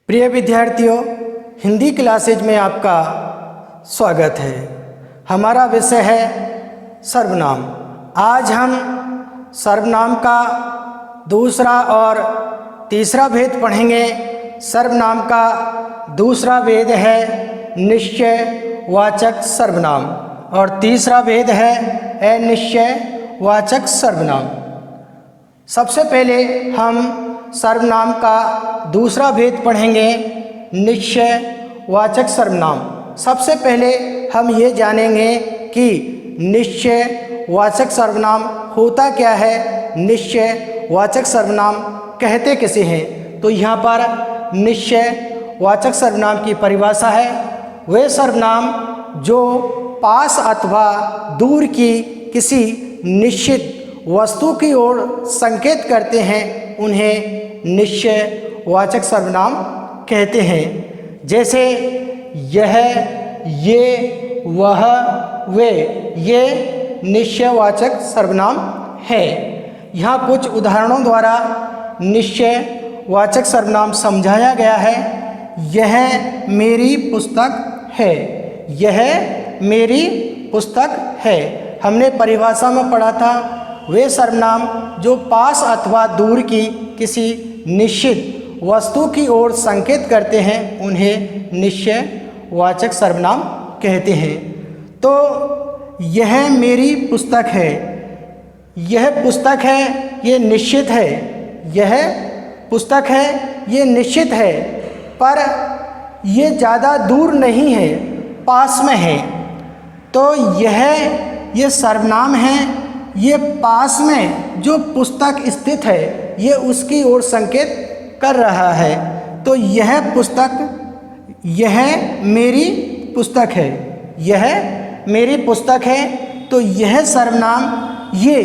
प्रिय विद्यार्थियों, हिंदी क्लासेज में आपका स्वागत है। हमारा विषय है सर्वनाम। आज हम सर्वनाम का दूसरा और तीसरा भेद पढ़ेंगे। सर्वनाम का दूसरा भेद है निश्चयवाचक सर्वनाम और तीसरा भेद है अनिश्चयवाचक सर्वनाम। सबसे पहले हम सर्वनाम का दूसरा भेद पढ़ेंगे, निश्चयवाचक सर्वनाम। सबसे पहले हम ये जानेंगे कि निश्चयवाचक सर्वनाम होता क्या है, निश्चयवाचक सर्वनाम कहते किसे हैं। तो यहाँ पर निश्चयवाचक सर्वनाम की परिभाषा है, वे सर्वनाम जो पास अथवा दूर की किसी निश्चित वस्तु की ओर संकेत करते हैं उन्हें निश्चयवाचक सर्वनाम कहते हैं। जैसे यह, ये, वह, वे, ये निश्चयवाचक सर्वनाम है। यहाँ कुछ उदाहरणों द्वारा निश्चयवाचक सर्वनाम समझाया गया है। यह मेरी पुस्तक है, यह मेरी पुस्तक है। हमने परिभाषा में पढ़ा था, वे सर्वनाम जो पास अथवा दूर की किसी निश्चित वस्तु की ओर संकेत करते हैं उन्हें निश्चयवाचक सर्वनाम कहते हैं। तो यह मेरी पुस्तक है, यह पुस्तक है, ये निश्चित है। यह पुस्तक है, ये निश्चित है, पर ये ज़्यादा दूर नहीं है, पास में है। तो ये सर्वनाम है, ये पास में जो पुस्तक स्थित है ये उसकी ओर संकेत कर रहा है। तो यह पुस्तक, यह मेरी पुस्तक है, यह मेरी पुस्तक है। तो यह सर्वनाम ये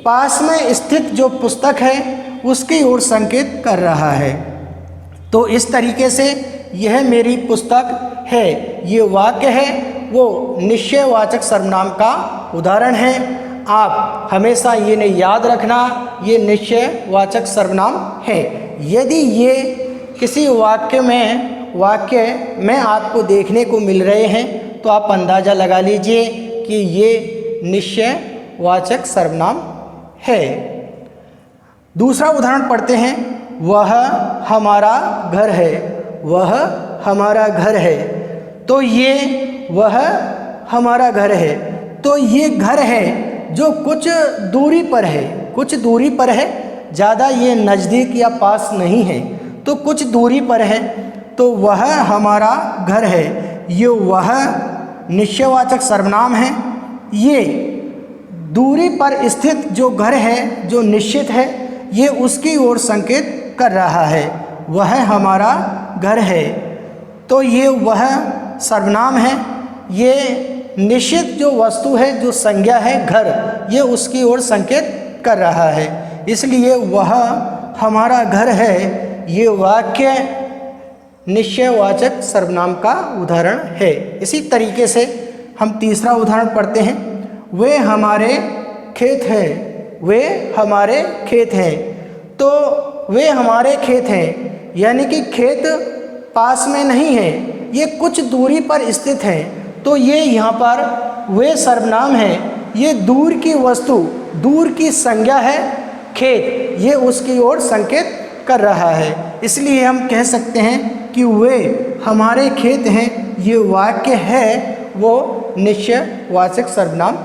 पास में स्थित जो पुस्तक है उसकी ओर संकेत कर रहा है। तो इस तरीके से यह मेरी पुस्तक है, ये वाक्य है, वो निश्चयवाचक सर्वनाम का उदाहरण है। आप हमेशा ये नहीं याद रखना, ये निश्चयवाचक सर्वनाम है। यदि ये किसी वाक्य में आपको देखने को मिल रहे हैं तो आप अंदाज़ा लगा लीजिए कि ये निश्चयवाचक सर्वनाम है। दूसरा उदाहरण पढ़ते हैं, वह हमारा घर है, वह हमारा घर है। तो ये वह हमारा घर है, तो ये घर है जो कुछ दूरी पर है, कुछ दूरी पर है, ज़्यादा ये नज़दीक या पास नहीं है, तो कुछ दूरी पर है। तो वह हमारा घर है, ये वह निश्चयवाचक सर्वनाम है। ये दूरी पर स्थित जो घर है, जो निश्चित है, ये उसकी ओर संकेत कर रहा है, वह हमारा घर है। तो ये वह सर्वनाम है, ये निश्चित जो वस्तु है, जो संज्ञा है घर, ये उसकी ओर संकेत कर रहा है। इसलिए वह हमारा घर है, ये वाक्य निश्चयवाचक सर्वनाम का उदाहरण है। इसी तरीके से हम तीसरा उदाहरण पढ़ते हैं, वे हमारे खेत हैं, वे हमारे खेत हैं। तो वे हमारे खेत हैं, यानी कि खेत पास में नहीं है, ये कुछ दूरी पर स्थित हैं। तो ये यहाँ पर वे सर्वनाम है, ये दूर की वस्तु, दूर की संज्ञा है खेत, ये उसकी ओर संकेत कर रहा है। इसलिए हम कह सकते हैं कि वे हमारे खेत हैं, ये वाक्य है, वो निश्चयवाचक सर्वनाम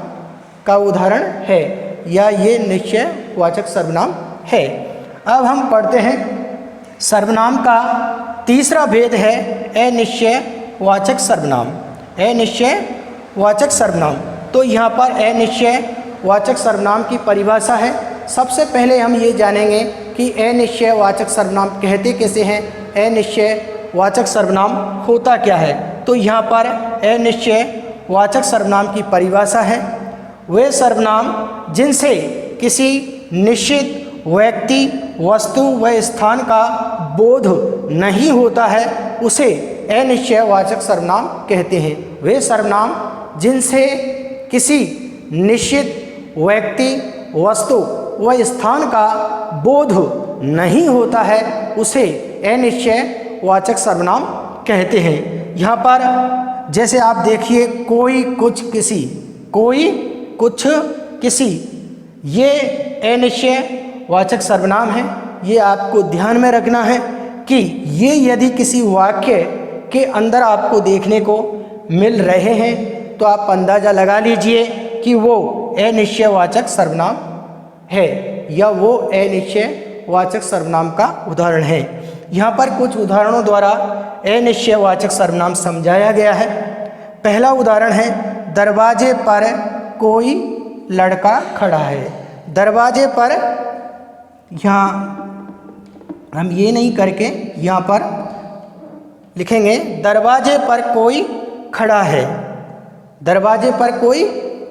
का उदाहरण है, या ये निश्चयवाचक सर्वनाम है। अब हम पढ़ते हैं, सर्वनाम का तीसरा भेद है अनिश्चयवाचक सर्वनाम। अनिश्चयवाचक सर्वनाम, तो यहाँ पर अनिश्चयवाचक सर्वनाम की परिभाषा है। सबसे पहले हम ये जानेंगे कि अनिश्चयवाचक सर्वनाम कहते कैसे हैं, अनिश्चयवाचक सर्वनाम होता क्या है। तो यहाँ पर अनिश्चयवाचक सर्वनाम की परिभाषा है, वे सर्वनाम जिनसे किसी निश्चित व्यक्ति, वस्तु व स्थान का बोध नहीं होता है उसे अनिश्चयवाचक सर्वनाम कहते हैं। वे सर्वनाम जिनसे किसी निश्चित व्यक्ति, वस्तु व स्थान का बोध नहीं होता है उसे अनिश्चय वाचक सर्वनाम कहते हैं। यहाँ पर जैसे आप देखिए, कोई कुछ किसी, कोई कुछ किसी, ये अनिश्चय वाचक सर्वनाम है। ये आपको ध्यान में रखना है कि ये यदि किसी वाक्य के अंदर आपको देखने को मिल रहे हैं तो आप अंदाज़ा लगा लीजिए कि वो अनिश्चयवाचक सर्वनाम है या वो अनिश्चयवाचक सर्वनाम का उदाहरण है। यहाँ पर कुछ उदाहरणों द्वारा अनिश्चयवाचक सर्वनाम समझाया गया है। पहला उदाहरण है, दरवाजे पर कोई लड़का खड़ा है। दरवाजे पर, यहाँ हम ये नहीं करके यहाँ पर लिखेंगे दरवाजे पर कोई खड़ा है। दरवाजे पर कोई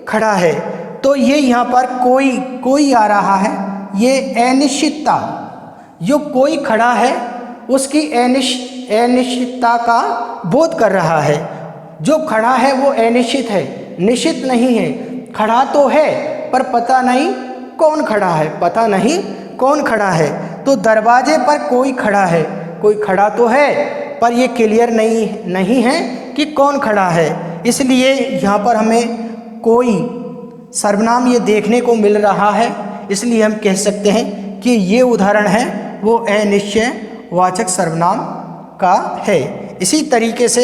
खड़ा है, तो ये यहाँ पर कोई आ रहा है। ये अनिश्चितता, जो कोई खड़ा है उसकी अनिश्चितता का बोध कर रहा है। जो खड़ा है वो अनिश्चित है, निश्चित नहीं है। खड़ा तो है पर पता नहीं कौन खड़ा है, पता नहीं कौन खड़ा है। तो दरवाजे पर कोई खड़ा है, कोई खड़ा तो है पर ये क्लियर नहीं है कि कौन खड़ा है। इसलिए यहाँ पर हमें कोई सर्वनाम ये देखने को मिल रहा है, इसलिए हम कह सकते हैं कि ये उदाहरण है वो अनिश्चयवाचक सर्वनाम का है। इसी तरीके से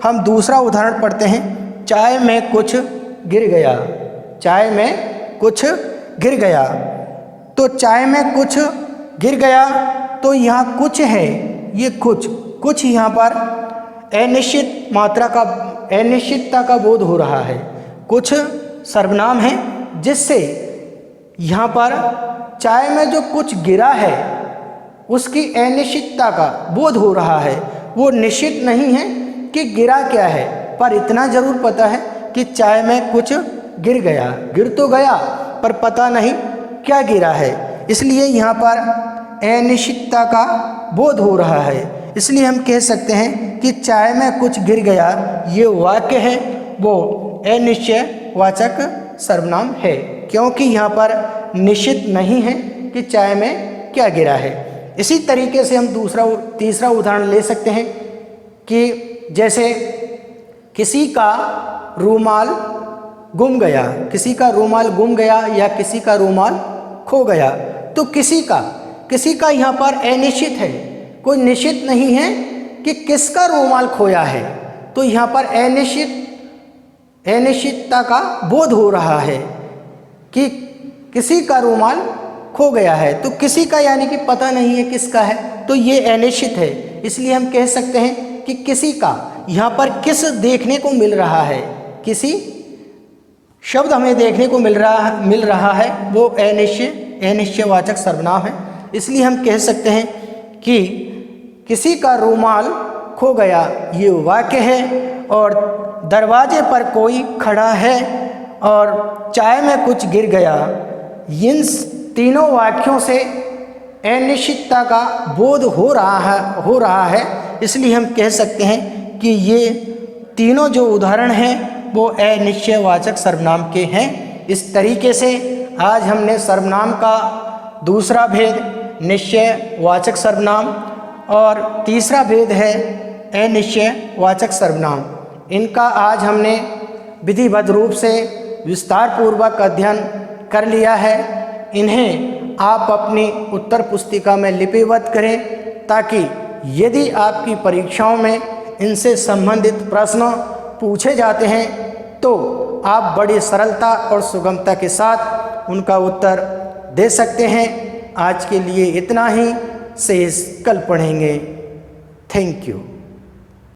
हम दूसरा उदाहरण पढ़ते हैं, चाय में कुछ गिर गया। चाय में कुछ गिर गया, तो चाय में कुछ गिर गया, तो यहाँ कुछ है, ये कुछ यहाँ पर अनिश्चित मात्रा का, अनिश्चितता का बोध हो रहा है। कुछ सर्वनाम है जिससे यहाँ पर चाय में जो कुछ गिरा है उसकी अनिश्चितता का बोध हो रहा है। वो निश्चित नहीं है कि गिरा क्या है, पर इतना ज़रूर पता है कि चाय में कुछ गिर गया। गिर तो गया पर पता नहीं क्या गिरा है, इसलिए यहाँ पर अनिश्चितता का बोध हो रहा है। इसलिए हम कह सकते हैं कि चाय में कुछ गिर गया, ये वाक्य है वो अनिश्चयवाचक सर्वनाम है, क्योंकि यहाँ पर निश्चित नहीं है कि चाय में क्या गिरा है। इसी तरीके से हम तीसरा उदाहरण ले सकते हैं कि जैसे किसी का रूमाल गुम गया, किसी का रूमाल गुम गया या किसी का रूमाल खो गया। तो किसी का यहाँ पर अनिश्चित है, कोई निश्चित नहीं है कि किसका रूमाल खोया है। तो यहाँ पर अनिश्चितता का बोध हो रहा है कि किसी का रूमाल खो गया है। तो किसी का यानी कि पता नहीं है किसका है, तो ये अनिश्चित है। इसलिए हम कह सकते हैं कि किसी का, यहाँ पर किस देखने को मिल रहा है, किसी शब्द हमें देखने को मिल रहा है, वो अनिश्चयवाचक सर्वनाम है। इसलिए हम कह सकते हैं कि किसी का रूमाल खो गया, ये वाक्य है, और दरवाजे पर कोई खड़ा है और चाय में कुछ गिर गया। इन तीनों वाक्यों से अनिश्चितता का बोध हो रहा है। इसलिए हम कह सकते हैं कि ये तीनों जो उदाहरण हैं वो अनिश्चयवाचक सर्वनाम के हैं। इस तरीके से आज हमने सर्वनाम का दूसरा भेद निश्चयवाचक सर्वनाम और तीसरा भेद है अनिश्चयवाचक सर्वनाम, इनका आज हमने विधिवत रूप से विस्तार पूर्वक अध्ययन कर लिया है। इन्हें आप अपनी उत्तर पुस्तिका में लिपिबद्ध करें, ताकि यदि आपकी परीक्षाओं में इनसे संबंधित प्रश्न पूछे जाते हैं तो आप बड़ी सरलता और सुगमता के साथ उनका उत्तर दे सकते हैं। आज के लिए इतना ही, शेष कल पढ़ेंगे। Thank you.